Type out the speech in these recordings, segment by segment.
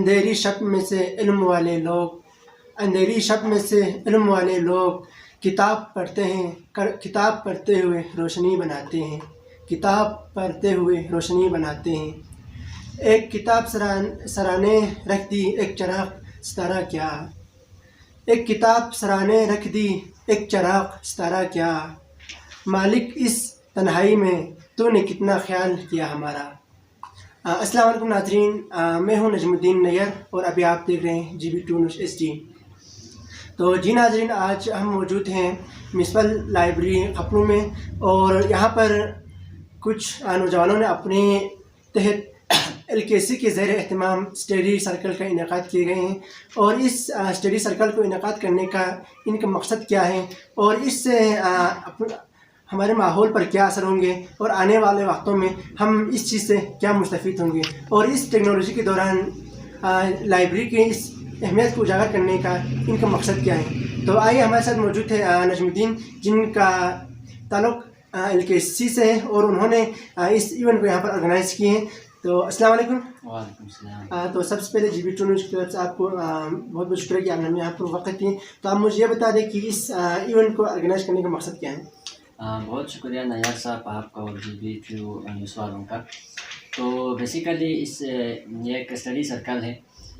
اندھیری شب میں سے علم والے لوگ، اندھیری شب میں سے علم والے لوگ کتاب پڑھتے ہیں، کتاب پڑھتے ہوئے روشنی بناتے ہیں، کتاب پڑھتے ہوئے روشنی بناتے ہیں۔ ایک کتاب سرانے رکھ دی ایک چراغ ستارہ کیا، ایک کتاب سرانے رکھ دی ایک چراغ ستارہ کیا، مالک اس تنہائی میں تو نے کتنا خیال کیا ہمارا۔ السلام علیکم ناظرین، میں ہوں نجم الدین نیئر اور ابھی آپ دیکھ رہے ہیں GB2 نیوز HD۔ تو جی ناظرین، آج ہم موجود ہیں میونسپل لائبریری خپلو میں، اور یہاں پر کچھ نوجوانوں نے اپنے تحت LKC کے زیر اہتمام اسٹڈی سرکل کا انعقاد کیے گئے ہیں، اور اس اسٹڈی سرکل کو انعقاد کرنے کا ان کا مقصد کیا ہے، اور اس سے ہمارے ماحول پر کیا اثر ہوں گے، اور آنے والے وقتوں میں ہم اس چیز سے کیا مستفید ہوں گے، اور اس ٹیکنالوجی کے دوران لائبریری کی اس اہمیت کو اجاگر کرنے کا ان کا مقصد کیا ہے۔ تو آئیے، ہمارے ساتھ موجود ہے نجم الدین، جن کا تعلق LKC سے ہے، اور انہوں نے اس ایونٹ کو یہاں پر آرگنائز کیے ہیں۔ تو السلام علیکم۔ وعلیکم السلام۔ تو سب سے پہلے GB2 نیوز کی طرف سے آپ کو بہت بہت شکریہ کہ آپ نے ہمیں یہاں پر وقت دیے۔ تو آپ مجھے یہ بتا دیں کہ اس ایونٹ کو آرگنائز کرنے کا مقصد کیا ہے؟ بہت شکریہ نیار صاحب آپ کا اور GB2 نیوز والوں کا۔ تو بیسیکلی یہ ایک اسٹڈی سرکل ہے،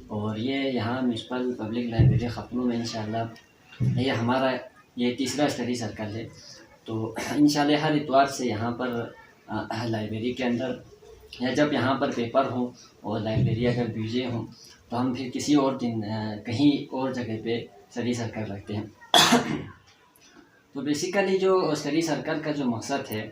اور یہ یہاں میونسپل پبلک لائبریری خپلو میں انشاءاللہ یہ ہمارا یہ تیسرا اسٹڈی سرکل ہے۔ تو انشاءاللہ ہر اتوار سے یہاں پر لائبریری کے اندر، یا جب یہاں پر پیپر ہوں اور لائبریری اگر بیجے ہوں، تو ہم پھر کسی اور دن کہیں اور جگہ پہ اسٹڈی سرکل رکھتے ہیں۔ تو بیسیکلی جو اسٹڈی سرکل کا جو مقصد ہے،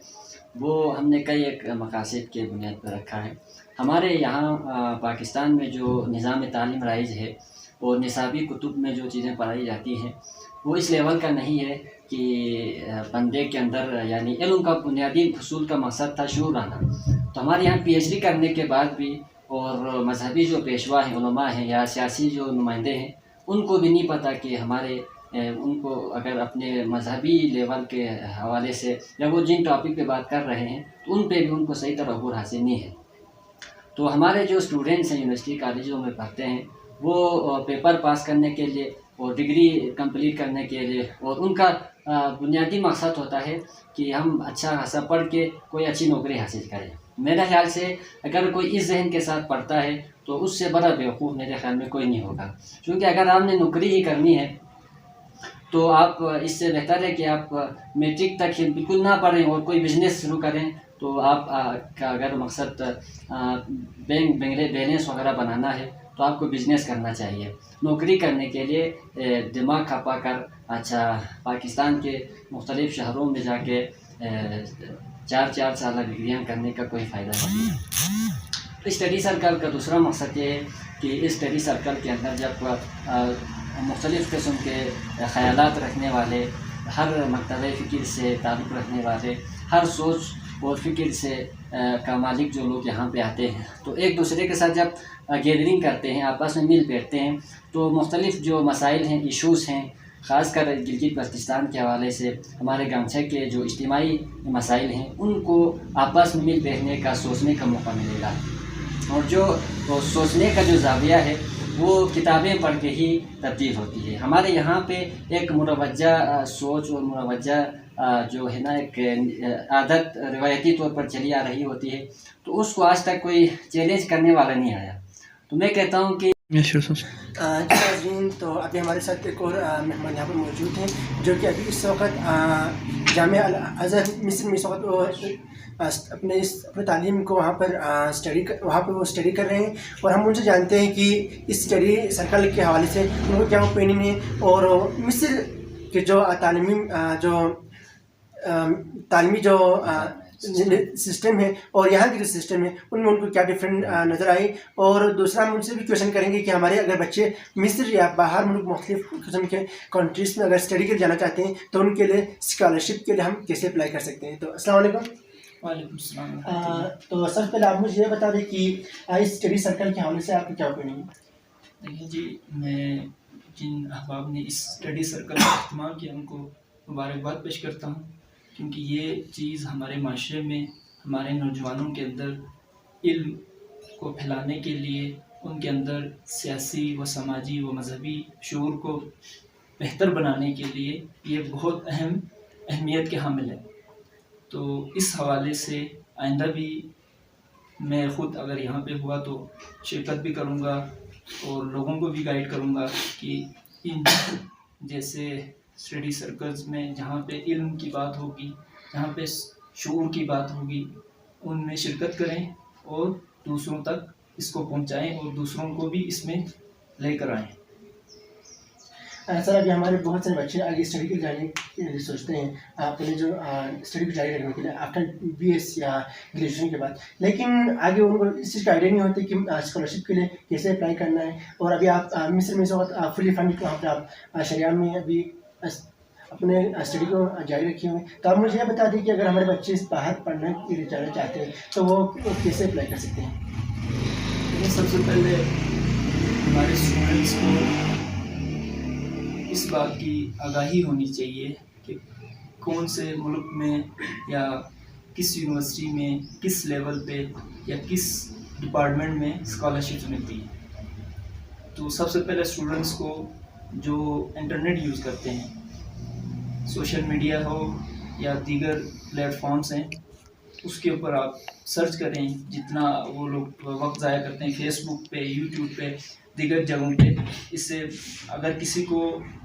وہ ہم نے کئی ایک مقاصد کے بنیاد پر رکھا ہے۔ ہمارے یہاں پاکستان میں جو نظام تعلیم رائج ہے اور نصابی کتب میں جو چیزیں پڑھائی جاتی ہیں، وہ اس لیول کا نہیں ہے کہ بندے کے اندر، یعنی علم کا بنیادی حصول کا مقصد تھا شعور آنا۔ تو ہمارے یہاں PhD کرنے کے بعد بھی، اور مذہبی جو پیشوا ہیں، علماء ہیں، یا سیاسی جو نمائندے ہیں، ان کو بھی نہیں پتہ کہ ان کو اگر اپنے مذہبی لیول کے حوالے سے، یا وہ جن ٹاپک پہ بات کر رہے ہیں، تو ان پہ بھی ان کو صحیح طرح عبور حاصل نہیں ہے۔ تو ہمارے جو اسٹوڈنٹس ہیں یونیورسٹی کالجوں میں پڑھتے ہیں، وہ پیپر پاس کرنے کے لیے اور ڈگری کمپلیٹ کرنے کے لیے، اور ان کا بنیادی مقصد ہوتا ہے کہ ہم اچھا خاصا پڑھ کے کوئی اچھی نوکری حاصل کریں۔ میرے خیال سے اگر کوئی اس ذہن کے ساتھ پڑھتا ہے، تو اس سے بڑا بیوقوف میرے خیال میں کوئی نہیں ہوگا، کیونکہ اگر آپ نے نوکری ہی کرنی ہے، تو آپ اس سے بہتر ہے کہ آپ میٹرک تک ہی بالکل نہ پڑھیں اور کوئی بزنس شروع کریں۔ تو آپ کا اگر مقصد بینک بیلنس وغیرہ بنانا ہے، تو آپ کو بزنس کرنا چاہیے۔ نوکری کرنے کے لیے دماغ کھپا کر پاکستان کے مختلف شہروں میں جا کے 4 سالہ ڈگریاں کرنے کا کوئی فائدہ نہیں ہے۔ اسٹڈی سرکل کا دوسرا مقصد یہ ہے کہ اس اسٹڈی سرکل کے اندر جب مختلف قسم کے خیالات رکھنے والے، ہر مکتبہ فکر سے تعلق رکھنے والے، ہر سوچ اور فکر سے کا مالک جو لوگ یہاں پہ آتے ہیں، تو ایک دوسرے کے ساتھ جب گیدرنگ کرتے ہیں، آپس میں مل بیٹھتے ہیں، تو مختلف جو مسائل ہیں، ایشوز ہیں، خاص کر گلگت بلتستان کے حوالے سے ہمارے گامچہ کے جو اجتماعی مسائل ہیں، ان کو آپس میں مل بیٹھنے کا، سوچنے کا موقع ملے گا۔ اور جو سوچنے کا جو زاویہ ہے، وہ کتابیں پڑھ کے ہی تبدیل ہوتی ہے۔ ہمارے یہاں پہ ایک مروجہ سوچ اور مروجہ جو ہے نا ایک عادت روایتی طور پر چلی آ رہی ہوتی ہے، تو اس کو آج تک کوئی چیلنج کرنے والا نہیں آیا۔ تو میں کہتا ہوں کہ ناظرین، تو ابھی ہمارے ساتھ ایک اور مہمان یہاں پر موجود ہیں، جو کہ ابھی اس وقت جامعہ الازہر مصر میں اس وقت اپنے تعلیم کو وہاں پر وہ اسٹڈی کر رہے ہیں، اور ہم ان سے جانتے ہیں کہ اس اسٹڈی سرکل کے حوالے سے ان کو کیا اوپینین ہے، اور مصر کے جو تعلیمی جو سسٹم ہے اور یہاں کی جو سسٹم ہے، ان میں ان کو کیا ڈفرینٹ نظر آئی۔ اور دوسرا ہم ان سے بھی کویشچن کریں گے کہ ہمارے اگر بچے مصر یا باہر ملک مختلف قسم کے کنٹریز میں اگر اسٹڈی کے لیے جانا چاہتے ہیں، تو ان کے لیے اسکالرشپ کے لیے ہم کیسے اپلائی کر سکتے ہیں۔ تو السلام علیکم۔ وعلیکم السلام۔ تو سب سے پہلے آپ مجھے یہ بتا دیں کہ اس اسٹڈی سرکل کے حوالے سے آپ کا کیا اوپینین ہے؟ دیکھیے جی، میں جن احباب نے اس اسٹڈی سرکل کا اہتمام کیا، ان کو مبارکباد پیش کرتا ہوں، کیونکہ یہ چیز ہمارے معاشرے میں، ہمارے نوجوانوں کے اندر علم کو پھیلانے کے لیے ان کے اندر سیاسی و سماجی و مذہبی شعور کو بہتر بنانے کے لیے یہ بہت اہمیت کے حامل ہے. تو اس حوالے سے آئندہ بھی میں خود اگر یہاں پہ ہوا تو شرکت بھی کروں گا اور لوگوں کو بھی گائیڈ کروں گا کہ ان جیسے اسٹڈی سرکلز میں جہاں پہ علم کی بات ہوگی، جہاں پہ شعور کی بات ہوگی، ان میں شرکت کریں اور دوسروں تک اس کو پہنچائیں اور دوسروں کو بھی اس میں لے کر آئیں. سر ابھی ہمارے بہت سارے بچے آگے اسٹڈی کے جانے کے لیے سوچتے ہیں، پہلے جو اسٹڈی کو جاری رکھنے کے لیے آفٹر BS یا گریجویشن کے بعد، لیکن آگے ان کو اس چیز کا آئیڈیا نہیں ہوتا کہ اسکالرشپ کے لیے کیسے اپلائی کرنا ہے. اور ابھی آپ مصر میں اس وقت فلی فنڈ وہاں پہ آپ شریان میں ابھی اپنے اسٹڈی کو جاری رکھے ہوئے ہیں. تو آپ مجھے یہ بتا دیں کہ اگر ہمارے بچے باہر پڑھنے کے لیے جانا چاہتے ہیں تو وہ کیسے اپلائی کر سکتے ہیں؟ سب سے پہلے ہمارے اسٹوڈنٹس کو اس بات کی آگاہی ہونی چاہیے کہ کون سے ملک میں یا کس یونیورسٹی میں کس لیول پہ یا کس ڈپارٹمنٹ میں اسکالرشپ ملتی ہے. تو سب سے پہلے اسٹوڈنٹس کو جو انٹرنیٹ یوز کرتے ہیں، سوشل میڈیا ہو یا دیگر پلیٹ فارمس ہیں، اس کے اوپر آپ سرچ کریں. جتنا وہ لوگ وقت ضائع کرتے ہیں فیس بک پہ، یوٹیوب پہ، دیگر جگہوں پہ، اس سے اگر کسی کو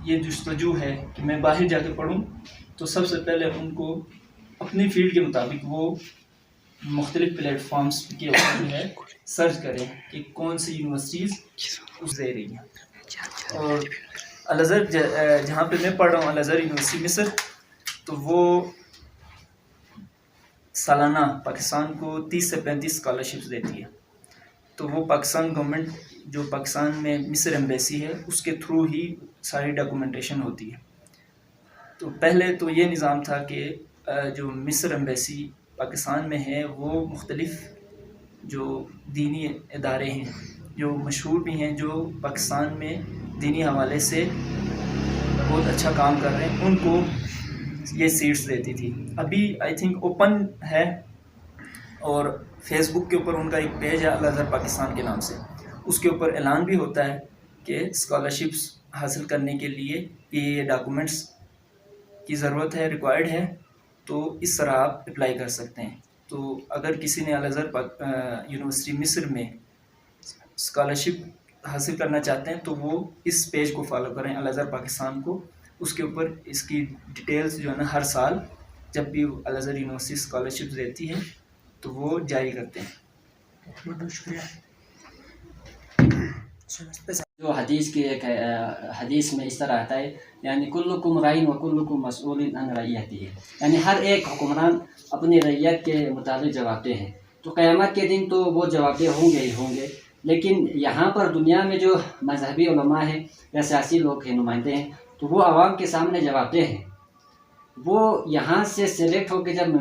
یہ جستجو ہے کہ میں باہر جا کے پڑھوں تو سب سے پہلے ان کو اپنی فیلڈ کے مطابق وہ مختلف پلیٹ فارمس کے اوپر جو ہے سرچ کریں کہ کون سی یونیورسٹیز اس دے رہی ہیں. اور الازہر جہاں پہ میں پڑھ رہا ہوں، الازہر یونیورسٹی مصر، تو وہ سالانہ پاکستان کو 30 سے 35 اسکالرشپس دیتی ہے. تو وہ پاکستان گورنمنٹ جو پاکستان میں مصر ایمبیسی ہے اس کے تھرو ہی ساری ڈاکومنٹیشن ہوتی ہے. تو پہلے تو یہ نظام تھا کہ جو مصر ایمبیسی پاکستان میں ہے وہ مختلف جو دینی ادارے ہیں جو مشہور بھی ہیں، جو پاکستان میں دینی حوالے سے بہت اچھا کام کر رہے ہیں، ان کو یہ سیٹس دیتی تھی. ابھی آئی تھنک اوپن ہے اور فیس بک کے اوپر ان کا ایک پیج ہے الازہر پاکستان کے نام سے، اس کے اوپر اعلان بھی ہوتا ہے کہ اسکالرشپس حاصل کرنے کے لیے یہ ڈاکومنٹس کی ضرورت ہے، ریکوائرڈ ہے، تو اس طرح آپ اپلائی کر سکتے ہیں. تو اگر کسی نے الازہر یونیورسٹی مصر میں اسکالرشپ حاصل کرنا چاہتے ہیں تو وہ اس پیج کو فالو کریں، الازہر پاکستان کو. اس کے اوپر اس کی ڈیٹیلز جو ہے نا ہر سال جب بھی الازہر یونیورسٹی اسکالرشپ دیتی ہے تو وہ جاری کرتے ہیں. بہت شکریہ. جو حدیث کی ایک حدیث میں اس طرح آتا ہے، یعنی کلکم رائن و کلکم مسئول عن رعیتہ، یعنی ہر ایک حکمران اپنی رعیت کے مطابق جواب دہ ہے. تو قیامت کے دن تو وہ جواب دہ ہوں گے ہی ہوں گے، لیکن یہاں پر دنیا میں جو مذہبی علماء ہیں یا سیاسی لوگ ہیں، نمائندے ہیں، تو وہ عوام کے سامنے جواب دہ ہیں. وہ یہاں سے سلیکٹ ہو کے جب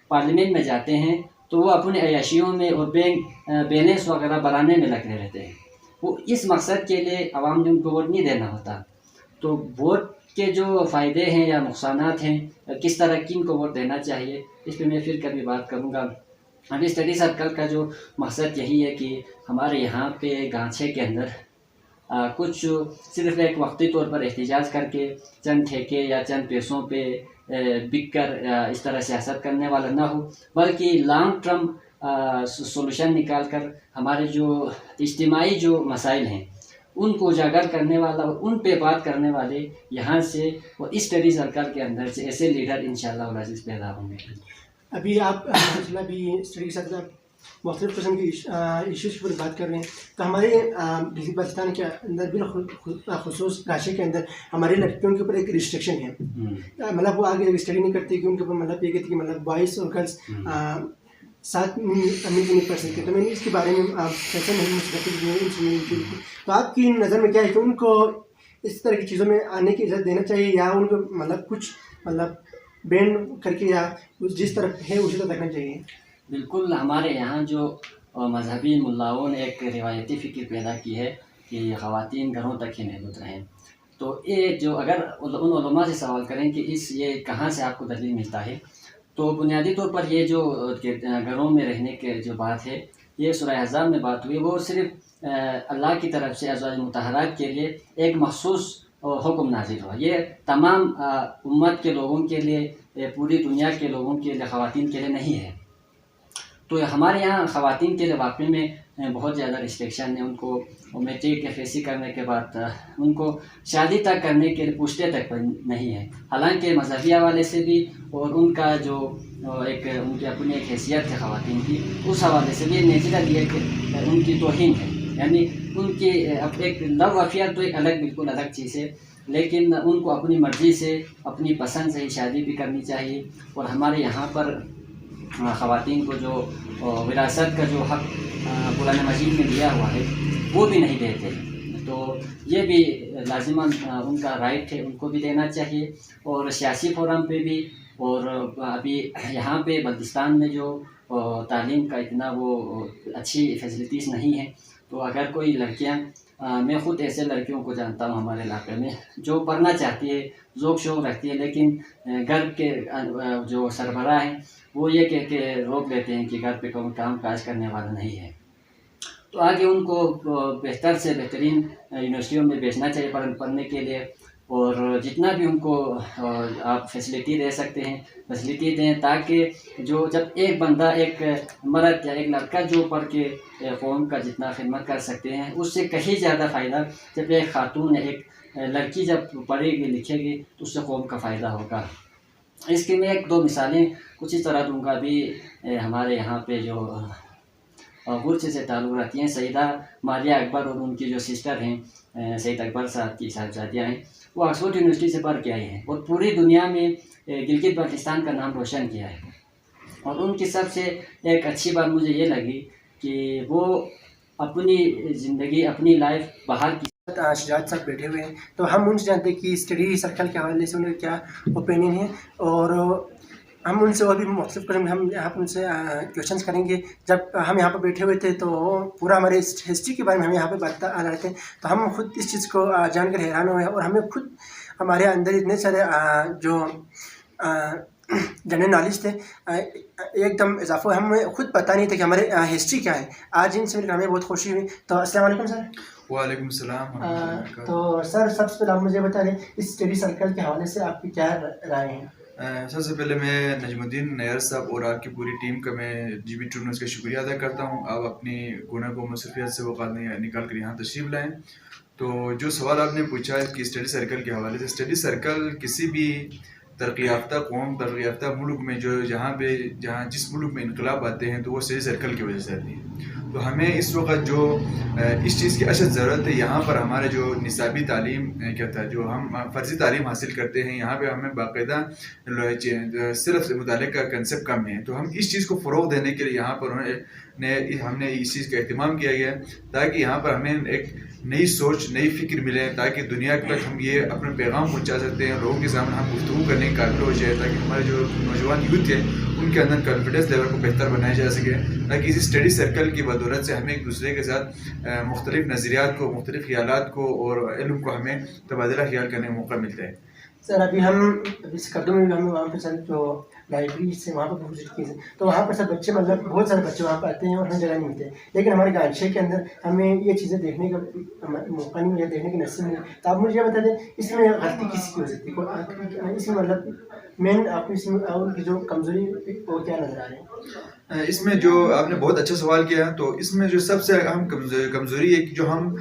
پارلیمنٹ میں جاتے ہیں تو وہ اپنے عیاشیوں میں اور بیلنس وغیرہ بنانے میں لگے رہتے ہیں. وہ اس مقصد کے لیے عوام نے ان کو ووٹ نہیں دینا ہوتا. تو ووٹ کے جو فائدے ہیں یا نقصانات ہیں، کس طرح کن کو ووٹ دینا چاہیے، اس پہ میں پھر کبھی بات کروں گا. ابھی اسٹڈی سرکل کا جو مقصد یہی ہے کہ ہمارے یہاں پہ گانچھے کے اندر کچھ صرف ایک وقتی طور پر احتجاج کر کے چند ٹھیکے یا چند پیسوں پہ بک کر اس طرح سیاست کرنے والا نہ ہو، بلکہ لانگ ٹرم سولوشن نکال کر ہمارے جو اجتماعی جو مسائل ہیں ان کو اجاگر کرنے والا اور ان پہ بات کرنے والے یہاں سے وہ اس اسٹڈی سرکل کے اندر سے ایسے لیڈر انشاءاللہ العزیز پیدا ہوں گے. ابھی آپ بھی اسٹڈی سرکل مختلف قسم کی ایشوز پر بات کر رہے ہیں، تو ہمارے پاکستان کے اندر بالخصوص گانچھے کے اندر ہماری لڑکیوں کے اوپر ایک ریسٹرکشن ہے. مطلب وہ آگے اسٹڈی نہیں کرتی کہ ان کے اوپر مطلب یہ کہتی کہ مطلب بوائز اور گرلس ساتھ نہیں پڑھ سکتے. تو میں نے اس کے بارے میں آپ کیسے نہیں، تو آپ کی نظر میں کیا ہے کہ ان کو اس طرح کی چیزوں میں آنے کی اجازت دینا چاہیے یا ان کو مطلب کچھ مطلب بین کر کے یا جس طرح ہے اسی طرح رکھنا چاہیے؟ بالکل. ہمارے یہاں جو مذہبی ملاؤں نے ایک روایتی فکر پیدا کی ہے کہ خواتین گھروں تک ہی محدود رہیں. تو یہ جو اگر ان علماء سے سوال کریں کہ یہ کہاں سے آپ کو دلیل ملتا ہے، تو بنیادی طور پر یہ جو گھروں میں رہنے کے جو بات ہے یہ سورہ احزاب میں بات ہوئی وہ صرف اللہ کی طرف سے ازواج مطہرات کے لیے ایک مخصوص حکم نازل ہوا. یہ تمام امت کے لوگوں کے لیے، پوری دنیا کے لوگوں کے لیے، خواتین کے لیے نہیں ہے. تو ہمارے یہاں خواتین کے لیے واقعی میں بہت زیادہ ریسٹرکشن ہے. ان کو میٹرک یا FSC کرنے کے بعد ان کو شادی تک کرنے کے لیے پوچھتے تک نہیں ہے. حالانکہ مذہبی حوالے سے بھی اور ان کا جو ایک ان کی اپنی ایک حیثیت ہے خواتین کی، اس حوالے سے بھی نیچرل یہ کہ ان کی توہین ہے. یعنی ان کی ایک لو افیئر تو ایک الگ بالکل الگ چیز ہے، لیکن ان کو اپنی مرضی سے اپنی پسند سے ہی شادی بھی کرنی چاہیے. اور ہمارے یہاں پر خواتین کو جو وراثت کا جو حق قرآن مجید میں دیا ہوا ہے وہ بھی نہیں دیتے. تو یہ بھی لازماً ان کا رائٹ ہے، ان کو بھی دینا چاہیے. اور سیاسی فورم پہ بھی، اور ابھی یہاں پہ بلتستان میں جو تعلیم کا اتنا وہ اچھی فیسلٹیز نہیں ہیں، تو اگر کوئی لڑکیاں، میں خود ایسے لڑکیوں کو جانتا ہوں ہمارے علاقے میں جو پڑھنا چاہتی ہے، ذوق شوق رکھتی ہے، لیکن گھر کے جو سربراہ ہیں وہ یہ کہہ کے روک لیتے ہیں کہ گھر پہ کوئی کام کاج کرنے والا نہیں ہے. تو آگے ان کو بہتر سے بہترین یونیورسٹیوں میں بھیجنا چاہیے پڑھنے کے لیے. اور جتنا بھی ان کو آپ فیسلٹی دے سکتے ہیں فیسلٹی دیں، تاکہ جب ایک بندہ، ایک مرد یا ایک لڑکا جو پڑھ کے قوم کا جتنا خدمت کر سکتے ہیں، اس سے کہیں زیادہ فائدہ جب ایک خاتون، ایک لڑکی جب پڑھے گی لکھے گی تو اس سے قوم کا فائدہ ہوگا. اس کی میں ایک دو مثالیں کچھ اس طرح دوں گا. ابھی ہمارے یہاں پہ جو غرچ سے تعلق رکھتی ہیں سیدہ ماریہ اکبر، اور ان کی جو سسٹر ہیں سید اکبر صاحب کی صاحبزادیاں ہیں، وہ آکسفورڈ یونیورسٹی سے پڑھ کے آئی ہیں اور پوری دنیا میں گلگت بلتستان کا نام روشن کیا ہے. اور ان کی سب سے ایک اچھی بات مجھے یہ لگی کہ وہ اپنی زندگی، اپنی لائف باہر کی. شجاعت صاحب بیٹھے ہوئے ہیں، تو ہم ان سے جانتے ہیں کہ اسٹڈی سرکل کے حوالے سے ان کا کیا اوپینین ہے، اور ہم ان سے اور بھی مختلف قسم ہم یہاں پر ان سے کویشچنس کریں گے. جب ہم یہاں پہ بیٹھے ہوئے تھے تو پورا ہمارے ہسٹری کے بارے میں ہم یہاں پہ بات آ رہے تھے، تو ہم خود اس چیز کو جان کر حیران ہوئے، اور ہمیں خود ہمارے اندر اتنے سارے جو جنرل نالج تھے ایک دم اضافہ، ہمیں خود پتہ نہیں تھا کہ ہمارے ہسٹری کیا ہے. آج ان سے مل کر ہمیں بہت خوشی ہوئی. تو السلام علیکم سر. وعلیکم السلام. تو سر سب سے پہلے آپ مجھے بتا دیں اس اسٹڈی سرکل کے حوالے سے آپ کی کیا رائے ہیں؟ سب سے پہلے میں نجم الدین نیار صاحب اور آپ کی پوری ٹیم کا میں GB ٹرو نیوز کا شکریہ ادا کرتا ہوں. آپ اپنی گناہ کو مصروفیات سے وقت نکال کر یہاں تشریف لائیں. تو جو سوال آپ نے پوچھا ہے کہ اسٹڈی سرکل کے حوالے سے، اسٹڈی سرکل کسی بھی ترقی یافتہ قوم، ترقی یافتہ ملک میں جہاں جس ملک میں انقلاب آتے ہیں تو وہ اسٹڈی سرکل کی وجہ سے آتی ہے. تو ہمیں اس وقت جو اس چیز کی اشد ضرورت ہے، یہاں پر ہمارے جو نصابی تعلیم کیا تھا، جو ہم فرضی تعلیم حاصل کرتے ہیں، یہاں پہ ہمیں باقاعدہ صرف مطالعے کا کنسیپٹ کم ہے. تو ہم اس چیز کو فروغ دینے کے لیے یہاں پر ہم نے اس چیز کا اہتمام کیا گیا تاکہ یہاں پر ہمیں ایک نئی سوچ، نئی فکر ملے، تاکہ دنیا تک ہم یہ اپنا پیغام پہنچا سکتے ہیں، لوگوں کے سامنے ہم گفتگو کرنے کے قابل ہو جائے، تاکہ ہمارے جو نوجوان یوتھ ہے ان کے اندر کانفیڈنس لیول کو بہتر بنایا جا سکے، تاکہ اسی اسٹڈی سرکل کی بدولت سے ہمیں ایک دوسرے کے ساتھ مختلف نظریات کو، مختلف خیالات کو اور علم کو ہمیں تبادلہ خیال کرنے کا موقع ملتا ہے. سر ابھی ہم اس قدم میں ہم وہاں پہ سر جو لائبریری سے وہاں پہ وزٹ کیے ہیں، تو وہاں پر سر بچے مطلب بہت سارے بچے وہاں پہ آتے ہیں اور ہمیں جگہ نہیں ملتے، لیکن ہمارے گانشے کے اندر ہمیں یہ چیزیں دیکھنے کا موقع نہیں ملا، دیکھنے کی نصیب نہیں. تو آپ مجھے یہ بتا دیں اس میں غلطی کس کی ہو سکتی ہے، اس میں مطلب مین آپ کو اس میں اور کی جو کمزوری وہ کیا نظر آ رہے ہیں؟ اس میں جو آپ نے بہت اچھا سوال کیا، تو اس میں جو سب سے اہم کمزوری ہے کہ جو ہم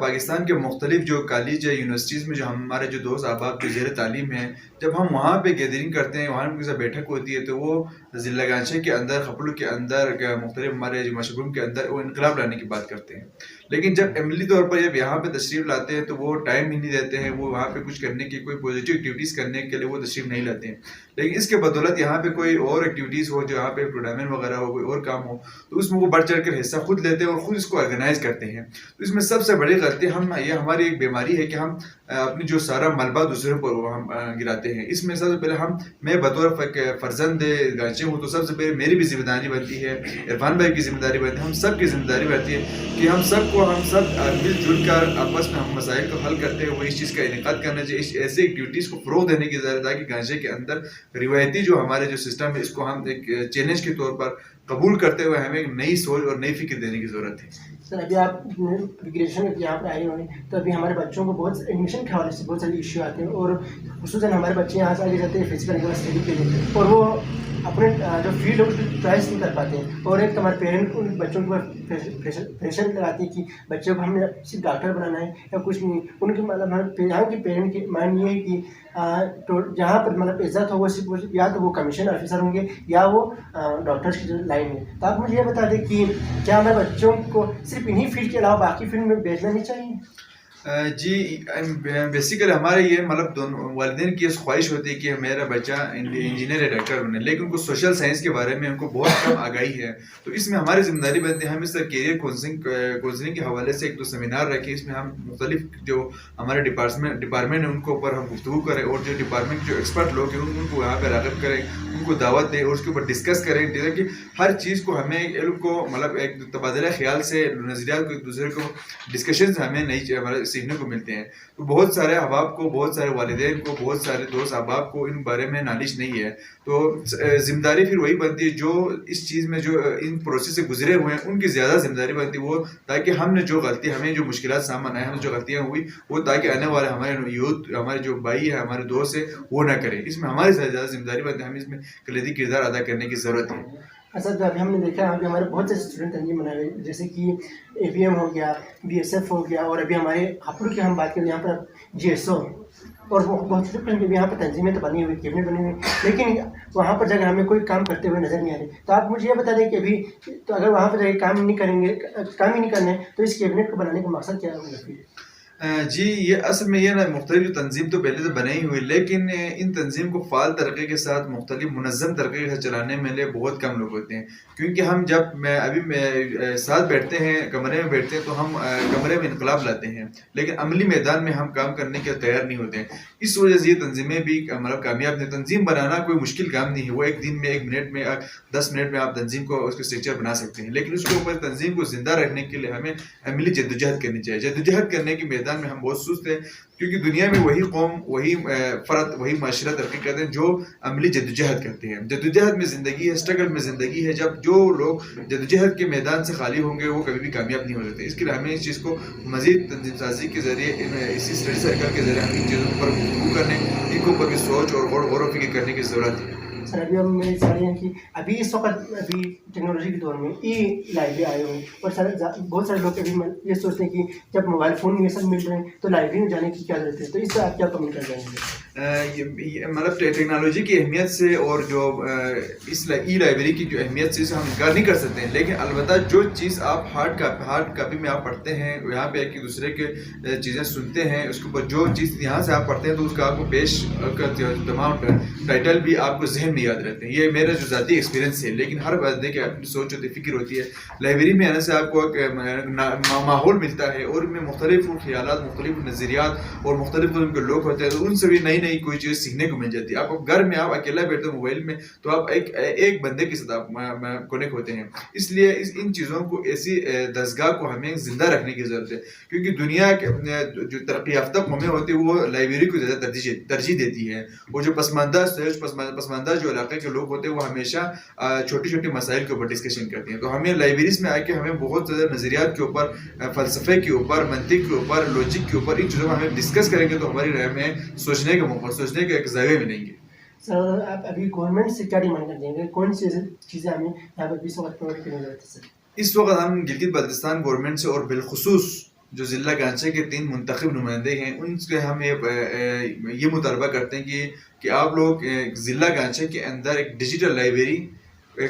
پاکستان کے مختلف جو کالج یا یونیورسٹیز میں جو ہمارے جو دوست احباب جو زیر تعلیم ہیں، جب ہم وہاں پہ گیدرنگ کرتے ہیں، وہاں کے ساتھ بیٹھک ہوتی ہے، تو وہ ضلع گانچے کے اندر، خپلو کے اندر، مختلف ہمارے جو مشروم کے اندر وہ انقلاب لانے کی بات کرتے ہیں. لیکن جب عملی طور پر جب یہاں پہ تشریف لاتے ہیں تو وہ ٹائم ہی نہیں دیتے ہیں، وہ وہاں پہ کچھ کرنے کی، کوئی پازیٹیو ایکٹیویٹیز کرنے کے لیے وہ تشریف نہیں لاتے ہیں. لیکن اس کے بدولت یہاں پہ کوئی اور ایکٹیویٹیز ہو، جو یہاں پہ ٹورنامنٹ وغیرہ ہو، کوئی اور کام ہو، تو اس میں وہ بڑھ چڑھ کر حصہ خود لیتے ہیں اور خود اس کو آرگنائز کرتے ہیں. تو اس میں سب سے بڑی غلطی یہ ہماری ایک بیماری ہے کہ ہم اپنی جو سارا ملبہ دوسروں پر ہم گراتے ہیں. اس میں سب سے پہلے میں بطور فرزند گانچے ہوں تو سب سے پہلے میری بھی ذمہ داری بنتی ہے، عرفان بھائی کی ذمہ داری بنتی ہے، ہم سب کی ذمہ داری بنتی ہے کہ ہم سب مل جل کر آپس میں ہم مسائل کو حل کرتے ہیں، وہ اس چیز کا انعقاد کرنا چاہیے، ایسے ایکٹیویٹیز کو فروغ دینے کی ضرورت ہے کہ گانچے کے اندر روایتی جو ہمارے جو سسٹم ہے اس کو ہم ایک چیلنج کے طور پر قبول کرتے ہوئے ہمیں ایک نئی سوچ اور نئی فکر دینے کی ضرورت ہے. سر ابھی آپ گریجویشن یہاں پہ آئے ہوئے ہیں تو ابھی ہمارے بچوں کو بہت ایڈمیشن کے حوالے سے بہت سارے ایشو آتے ہیں اور خصوصاً ہمارے بچے یہاں سے آگے جاتے ہیں فزیکل اسٹڈی کے لیے اور وہ اپنے جو فیلڈ چوائس نہیں کر پاتے ہیں اور ایک ہمارے پیرنٹ ان بچوں کے اوپر پریشر لگاتے ہیں کہ بچوں کو ہم نے صرف ڈاکٹر بنانا ہے یا کچھ نہیں. ان کے مطلب یہاں کے پیرنٹ کی مائنڈ یہ ہے کہ جہاں پر مطلب عزت ہو وہ صرف یا تو وہ کمیشن آفیسر ہوں گے یا وہ ڈاکٹرس کی جو لائن ہے. تو آپ مجھے یہ بتا دیں کہ کیا ہمارے بچوں کو صرف انہی فیلڈ کے علاوہ باقی فیلڈ میں بھیجنا نہیں چاہیے؟ جی بیسیکلی ہمارے یہ مطلب دونوں والدین کی اس خواہش ہوتی ہے کہ میرا بچہ انجینئر یا ڈاکٹر بنے، لیکن ان کو سوشل سائنس کے بارے میں ان کو بہت کم آگاہی ہے. تو اس میں ہماری ذمہ داری بنتی ہے ہم اس طرح کیریئر کونسلنگ کے حوالے سے ایک دو سیمینار رکھیں. اس میں ہم مختلف جو ہمارے ڈپارٹمنٹ ہیں ان کے اوپر ہم گفتگو کریں اور جو ڈپارٹمنٹ جو ایکسپرٹ لوگ ہیں ان کو یہاں پہ راغب کریں، ان کو دعوت دیں اور اس کے اوپر ڈسکس کریں کہ ہر چیز کو ہمیں علم کو مطلب ایک تبادلہ خیال سے نظریات کو ایک دوسرے کو ڈسکشن سے ہمیں نئی سیکھنے کو ملتے ہیں. تو بہت سارے احباب کو، بہت سارے والدین کو، بہت سارے دوست احباب کو ان بارے میں نالج نہیں ہے. تو ذمہ داری پھر وہی بنتی ہے جو اس چیز میں جو ان پروسیس سے گزرے ہوئے ہیں ان کی زیادہ ذمہ داری بنتی ہے وہ، تاکہ ہم نے جو غلطی ہمیں جو مشکلات سامنے آئے، ہمیں جو غلطیاں ہوئی وہ تاکہ آنے والے ہمارے یوتھ، ہمارے جو بھائی ہے، ہمارے دوست ہے وہ نہ کریں. اس میں ہماری زیادہ ذمہ داری بنتی ہے، ہمیں اس میں کلیدی کردار ادا کرنے کی ضرورت ہے. اسد ابھی ہم نے دیکھا ابھی ہمارے بہت سے اسٹوڈنٹ تنظیم بنائے ہوئے جیسے کہ اے پی ایم ہو گیا، بی ایس ایف ہو گیا، اور ابھی ہمارے ہپڑ کی ہم بات کریں یہاں پر جی ایس او اور بہت سے قسم کی یہاں پر تنظیمیں تو بنی ہوئی، کیبنٹ بنی ہوئی، لیکن وہاں پر جگہ ہمیں کوئی کام کرتے ہوئے نظر نہیں آ رہے. تو آپ مجھے یہ بتا دیں کہ ابھی تو اگر وہاں پر جگہ کام ہی نہیں کرنا ہے تو اس کیبنٹ کو بنانے کا مقصد کیا ہوگا؟ جی یہ اصل میں یہ نا مختلف جو تنظیم تو پہلے سے بنے ہی ہوئی، لیکن ان تنظیم کو فعال طریقے کے ساتھ مختلف منظم طریقے سے چلانے میں لیے بہت کم لوگ ہوتے ہیں. کیونکہ ہم جب میں ساتھ بیٹھتے ہیں، کمرے میں بیٹھتے ہیں تو ہم کمرے میں انقلاب لاتے ہیں، لیکن عملی میدان میں ہم کام کرنے کے تیار نہیں ہوتے ہیں. اس وجہ سے یہ تنظیمیں بھی مطلب کامیاب نہیں. تنظیم بنانا کوئی مشکل کام نہیں ہے، وہ ایک دن میں 1 منٹ میں 10 منٹ میں آپ تنظیم کو اس کے اسٹرکچر بنا سکتے ہیں، لیکن اس کے اوپر تنظیم کو زندہ رکھنے کے لیے ہمیں عملی جدوجہد کرنی چاہیے. جدوجہد کرنے کے میدان میں ہم بہت سست ہیں، کیونکہ دنیا میں وہی قوم، وہی فرد، وہی معاشرہ ترقی کرتے ہیں جو عملی جدوجہد کرتے ہیں. جدوجہد میں زندگی ہے، اسٹرگل میں زندگی ہے. جب جو لوگ جدوجہد کے میدان سے خالی ہوں گے وہ کبھی بھی کامیاب نہیں ہو سکتے. اس کے لیے ہمیں اس چیز کو مزید تنظیم سازی کے ذریعے، اسی اسٹڈی سرکل کے ذریعے ہم ان چیزوں پر گفتگو کرنے، ان کے اوپر بھی سوچ اور غور و فکر کرنے کی ضرورت ہے. سر ابھی ہم میری ساری ہیں کہ ابھی اس وقت ابھی ٹیکنالوجی کے دور میں ای لائبریری آئے ہوئے ہیں اور بہت سارے لوگ ابھی یہ سوچتے ہیں کہ جب موبائل فون میں یہ سب مل رہے ہیں تو لائبریری میں جانے کی کیا ضرورت ہے. تو اس سے آپ کیا کمنٹ کر جائیں گے؟ مطلب ٹیکنالوجی کی اہمیت سے اور جو اس ای لائبریری کی جو اہمیت سے ہم انکار نہیں کر سکتے ہیں، لیکن البتہ جو چیز آپ ہارڈ کاپی میں آپ پڑھتے ہیں، یہاں پہ ایک دوسرے کے چیزیں سنتے ہیں، اس کے اوپر جو چیز یہاں سے آپ پڑھتے ہیں تو اس کا آپ کو پیش تمام ٹائٹل بھی آپ کو ذہن میں یاد رہتے ہیں. یہ میرا جو ذاتی ایکسپیرینس ہے، لیکن ہر بندے کی اپنی سوچ ہوتی ہے، فکر ہوتی ہے. لائبریری میں آنے سے آپ کو ایک ماحول ملتا ہے اور ان میں مختلف خیالات، مختلف نظریات اور مختلف قسم کے لوگ ہوتے ہیں، تو ان سے بھی نئی کوئی چیز سیکھنے کو مل جاتی ہے. آپ گھر میں آپ اکیلا بیٹھتے ہو موبائل میں تو آپ ایک بندے کے ساتھ آپ کنیکٹ ہوتے ہیں. اس لیے ان چیزوں کو، ایسی دستگاہ کو ہمیں زندہ رکھنے کی ضرورت ہے، کیونکہ دنیا کے جو ترقی یافتہ قومیں ہوتی ہیں وہ لائبریری کو زیادہ ترجیح دیتی ہے. اور جو پسماندہ جو علاقے کے لوگ ہوتے ہیں وہ ہمیشہ چھوٹی مسائل کے اوپر ڈسکشن کرتے ہیں. تو ہمیں لائبریریز میں آ کے ہمیں بہت زیادہ نظریات کے اوپر، فلسفے کے اوپر، منطق کے اوپر، لوجک کے اوپر، ان چیزوں میں ہمیں ڈسکس کریں گے تو ہماری رائے میں سوچنے کا موقع، سوچنے کے ایک زاویے ملیں گے. سر آپ ابھی گورنمنٹ سے کیا ڈیمانڈ کر دیں گے؟ کون سی چیزیں ہمیں یہاں پر اس وقت پرووائڈ کرنے کی ضرورت ہے؟ سر اس وقت ہم گلگت بلتستان گورنمنٹ سے اور بالخصوص جو ضلع گانچے کے 3 منتخب نمائندے ہیں ان سے ہم یہ مطالبہ کرتے ہیں کہ آپ لوگ ضلع گانچے کے اندر ایک ڈیجیٹل لائبریری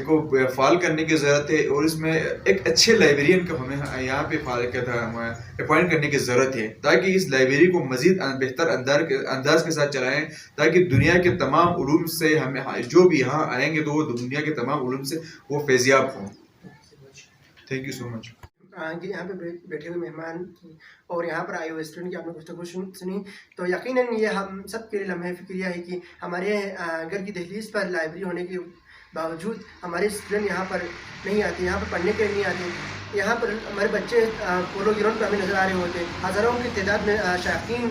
کو فعال کرنے کی ضرورت ہے، اور اس میں ایک اچھے لائبریرین کو ہمیں یہاں پہ اپوائنٹ کرنے کی ضرورت ہے، تاکہ اس لائبریری کو مزید بہتر انداز کے ساتھ چلائیں، تاکہ دنیا کے تمام علوم سے ہمیں جو بھی یہاں آئیں گے تو وہ دنیا کے تمام علوم سے وہ فیضیاب ہوں. تھینک یو سو مچ. یہاں پہ بیٹھے ہوئے مہمان اور یہاں پر آئے ہوئے اسٹوڈنٹ کی آپ نے گفتگو سنی تو یقیناً یہ ہم سب کے لیے لمحہ فکریہ ہے کہ ہمارے گھر کی دہلیز پر لائبریری ہونے کے باوجود ہمارے اسٹوڈنٹ یہاں پر نہیں آتے، یہاں پر پڑھنے کے لیے نہیں آتے. یہاں پر ہمارے بچے پولو گراؤنڈ پہ ہمیں نظر آ رہے ہوتے ہیں، ہزاروں کی تعداد میں شائقین